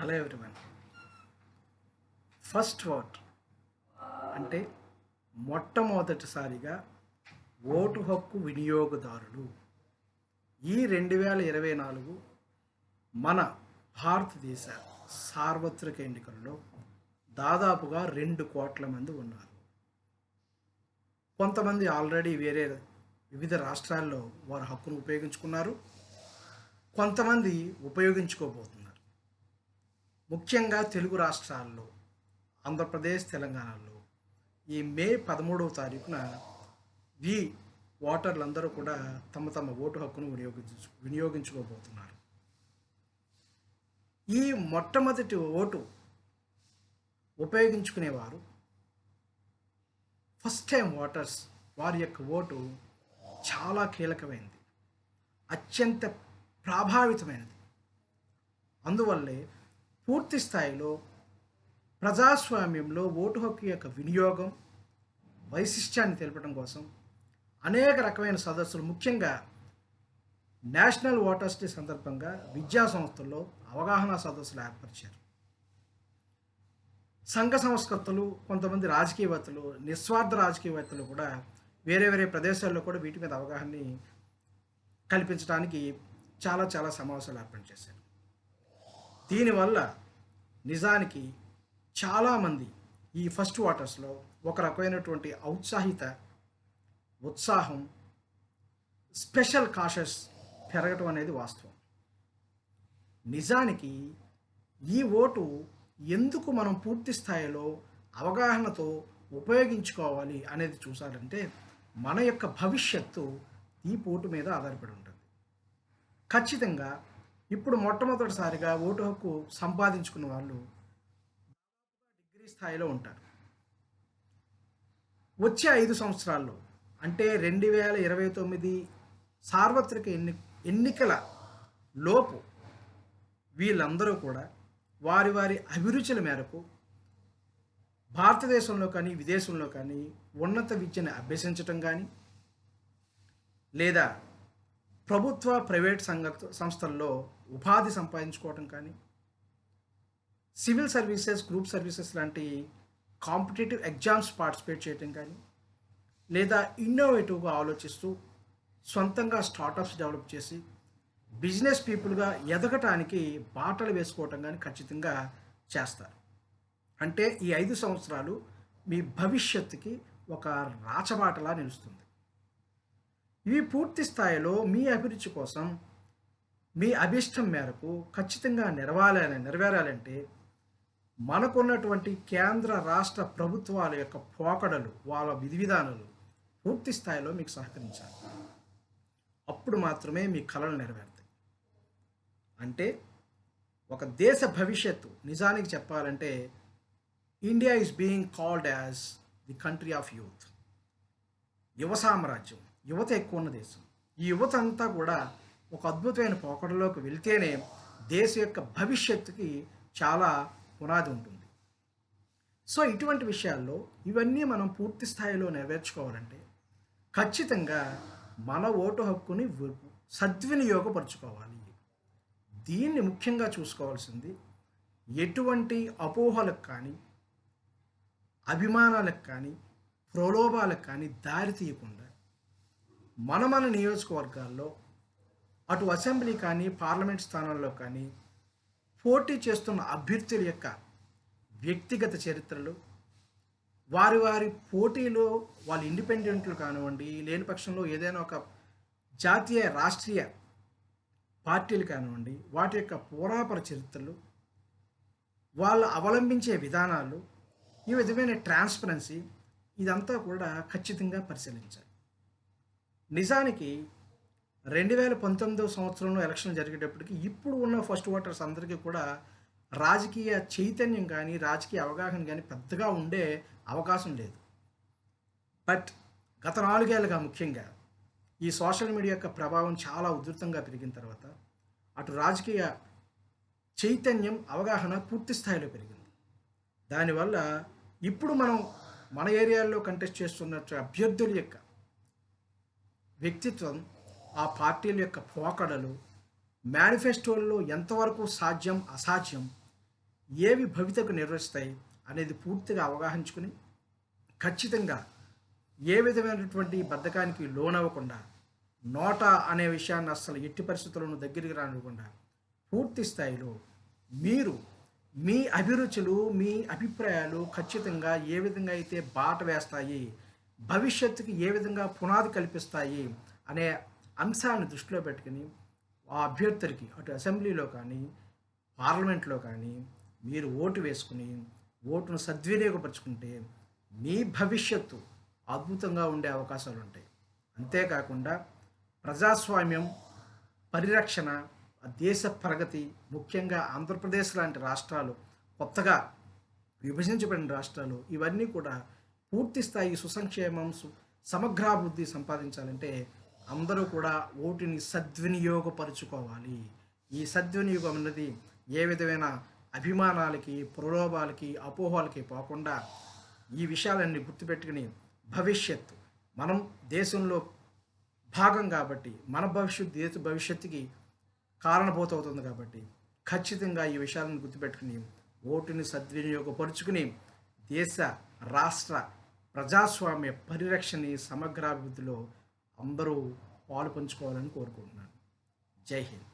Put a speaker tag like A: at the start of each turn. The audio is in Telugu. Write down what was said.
A: Hello everyone. ఫస్ట్ ఓట్ అంటే మొట్టమొదటిసారిగా ఓటు హక్కు వినియోగదారులు ఈ 2024 మన భారతదేశ సార్వత్రిక ఎన్నికల్లో దాదాపుగా 2 కోట్ల మంది ఉన్నారు. కొంతమంది ఆల్రెడీ వివిధ రాష్ట్రాల్లో వారి హక్కును ఉపయోగించుకున్నారు. కొంతమంది ఉపయోగించుకోబోతున్నారు. ముఖ్యంగా తెలుగు రాష్ట్రాల్లో ఆంధ్రప్రదేశ్, తెలంగాణలో ఈ మే 13వ తారీఖున ఈ ఓటర్లందరూ కూడా తమ తమ ఓటు హక్కును వినియోగించుకోబోతున్నారు. ఈ మొట్టమొదటి ఓటు ఉపయోగించుకునేవారు ఫస్ట్ టైం ఓటర్స్. వారి యొక్క ఓటు చాలా కీలకమైనది, అత్యంత ప్రభావితమైనది. అందువల్లే పూర్తి స్థాయిలో ప్రజాస్వామ్యంలో ఓటు హక్కు యొక్క వినియోగం వైశిష్ట్యాన్ని తెలపడం కోసం అనేక రకమైన సదస్సులు, ముఖ్యంగా నేషనల్ ఓటర్స్ డే సందర్భంగా విద్యా సంస్థల్లో అవగాహన సదస్సులు ఏర్పరిచారు. సంఘ సంస్కర్తలు, కొంతమంది రాజకీయవేత్తలు, నిస్వార్థ రాజకీయవేత్తలు కూడా వేరే ప్రదేశాల్లో కూడా వీటి మీద అవగాహనని కల్పించడానికి చాలా సమావేశాలు ఏర్పాటు చేశారు. దీనివల్ల నిజానికి చాలామంది ఈ ఫస్ట్ ఓటర్స్లో ఒక రకమైనటువంటి ఉత్సాహం, స్పెషల్ కాషస్ పెరగటం అనేది వాస్తవం. నిజానికి ఈ ఓటు ఎందుకు మనం పూర్తి స్థాయిలో అవగాహనతో ఉపయోగించుకోవాలి అనేది చూసాలంటే మన యొక్క భవిష్యత్తు ఈ ఓటు మీద ఆధారపడి ఉంటుంది. ఖచ్చితంగా ఇప్పుడు మొట్టమొదటిసారిగా ఓటు హక్కు సంపాదించుకున్న వాళ్ళు డిగ్రీ స్థాయిలో ఉంటారు. వచ్చే 5 సంవత్సరాల్లో అంటే 2029 సార్వత్రిక ఎన్నికల లోపు వీళ్ళందరూ కూడా వారి అభిరుచుల మేరకు భారతదేశంలో కానీ విదేశంలో కానీ ఉన్నత విద్యను అభ్యసించటం కానీ, లేదా ప్రభుత్వ ప్రైవేట్ సంస్థల్లో ఉపాధి సంపాదించుకోవటం కానీ, సివిల్ సర్వీసెస్, గ్రూప్ సర్వీసెస్ లాంటి కాంపిటేటివ్ ఎగ్జామ్స్ పార్టిసిపేట్ చేయటం కానీ, లేదా ఇన్నోవేటివ్గా ఆలోచిస్తూ సొంతంగా స్టార్టప్స్ డెవలప్ చేసి బిజినెస్ పీపుల్గా ఎదగటానికి బాటలు వేసుకోవటం కానీ ఖచ్చితంగా చేస్తారు. అంటే ఈ 5 సంవత్సరాలు మీ భవిష్యత్తుకి ఒక రాచబాటలా నిలుస్తుంది. ఇవి పూర్తి స్థాయిలో మీ అభిరుచి కోసం, మీ అభిష్టం మేరకు ఖచ్చితంగా నెరవేరాలంటే మనకున్నటువంటి కేంద్ర రాష్ట్ర ప్రభుత్వాల యొక్క పోకడలు, వాళ్ళ విధి విధానాలు పూర్తి స్థాయిలో మీకు సహకరించాలి. అప్పుడు మాత్రమే మీ కలలు నెరవేరుతాయి. అంటే ఒక దేశ భవిష్యత్తు నిజానికి చెప్పాలంటే India is being called as the country of youth. యువ సామ్రాజ్యం, యువత ఎక్కువ ఉన్న దేశం. ఈ యువత అంతా కూడా ఒక అద్భుతమైన పోకడలోకి వెళ్తేనే దేశ యొక్క భవిష్యత్తుకి చాలా పునాది ఉంటుంది. సో ఇటువంటి విషయాల్లో ఇవన్నీ మనం పూర్తి స్థాయిలో నెరవేర్చుకోవాలంటే ఖచ్చితంగా మన ఓటు హక్కుని సద్వినియోగపరుచుకోవాలి. దీన్ని ముఖ్యంగా చూసుకోవాల్సింది ఎటువంటి అపోహలకు కానీ, అభిమానాలకు కానీ, ప్రలోభాలకు కానీ దారి తీయకుండా మన నియోజకవర్గాల్లో అటు అసెంబ్లీ కానీ పార్లమెంట్ స్థానాల్లో కానీ పోటీ చేస్తున్న అభ్యర్థుల యొక్క వ్యక్తిగత చరిత్రలు, వారి పోటీలో వాళ్ళు ఇండిపెండెంట్లు కానివ్వండి, లేని పక్షంలో ఏదైనా ఒక జాతీయ రాష్ట్రీయ పార్టీలు కానివ్వండి, వాటి యొక్క పోరాపర చరిత్రలు, వాళ్ళు అవలంబించే విధానాలు, ఈ విధమైన ట్రాన్స్పరెన్సీ, ఇదంతా కూడా ఖచ్చితంగా పరిశీలించాలి. నిజానికి 2019 సంవత్సరంలో ఎలక్షన్ జరిగేటప్పటికి ఇప్పుడు ఉన్న ఫస్ట్ ఓటర్స్ అందరికీ కూడా రాజకీయ చైతన్యం కానీ, రాజకీయ అవగాహన కానీ పెద్దగా ఉండే అవకాశం లేదు. బట్ గత 4 ఏళ్ళుగా ముఖ్యంగా ఈ సోషల్ మీడియా యొక్క ప్రభావం చాలా ఉధృతంగా పెరిగిన తర్వాత అటు రాజకీయ చైతన్యం, అవగాహన పూర్తి స్థాయిలో పెరిగింది. దానివల్ల ఇప్పుడు మన ఏరియాల్లో కంటెస్ట్ చేస్తున్న అభ్యర్థుల యొక్క వ్యక్తిత్వం, ఆ పార్టీల యొక్క పోకడలు, మేనిఫెస్టోల్లో ఎంతవరకు సాధ్యం అసాధ్యం, ఏవి భవితకు నిర్వహిస్తాయి అనేది పూర్తిగా అవగాహించుకుని ఖచ్చితంగా ఏ విధమైనటువంటి బద్ధకానికి లోనవ్వకుండా నోటా అనే విషయాన్ని అస్సలు ఎట్టి పరిస్థితుల్లోనూ దగ్గరికి రానివ్వకుండా పూర్తి స్థాయిలో మీరు మీ అభిరుచులు మీ అభిప్రాయాలు ఖచ్చితంగా ఏ విధంగా అయితే బాట వేస్తాయి భవిష్యత్తుకి ఏ విధంగా పునాది కల్పిస్తాయి అనే అంశాన్ని దృష్టిలో పెట్టుకుని ఆ అభ్యర్థులకి అటు అసెంబ్లీలో కానీ పార్లమెంట్లో కానీ మీరు ఓటు వేసుకుని ఓటును సద్వినియోగపరుచుకుంటే మీ భవిష్యత్తు అద్భుతంగా ఉండే అవకాశాలు ఉంటాయి. అంతేకాకుండా ప్రజాస్వామ్యం పరిరక్షణ దేశ ప్రగతి ముఖ్యంగా ఆంధ్రప్రదేశ్ లాంటి రాష్ట్రాలు కొత్తగా విభజించబడిన రాష్ట్రాలు ఇవన్నీ కూడా పూర్తి స్థాయి సుసంక్షేమం సమగ్రాభివృద్ధి సంపాదించాలంటే అందరూ కూడా ఓటుని సద్వినియోగపరుచుకోవాలి. ఈ సద్వినియోగం అన్నది ఏ విధమైన అభిమానాలకి ప్రలోభాలకి అపోహలకి పోకుండా ఈ విషయాలన్నీ గుర్తుపెట్టుకుని భవిష్యత్తు మనం దేశంలో భాగం కాబట్టి మన భవిష్యత్తు దేశ భవిష్యత్తుకి కారణభూతవుతుంది కాబట్టి ఖచ్చితంగా ఈ విషయాలను గుర్తుపెట్టుకుని ఓటుని సద్వినియోగపరుచుకుని దేశ రాష్ట్ర ప్రజాస్వామ్య పరిరక్షణ సమగ్రాభివృద్ధిలో అందరూ పాలు పంచుకోవాలని కోరుకుంటున్నాను. జై హింద్.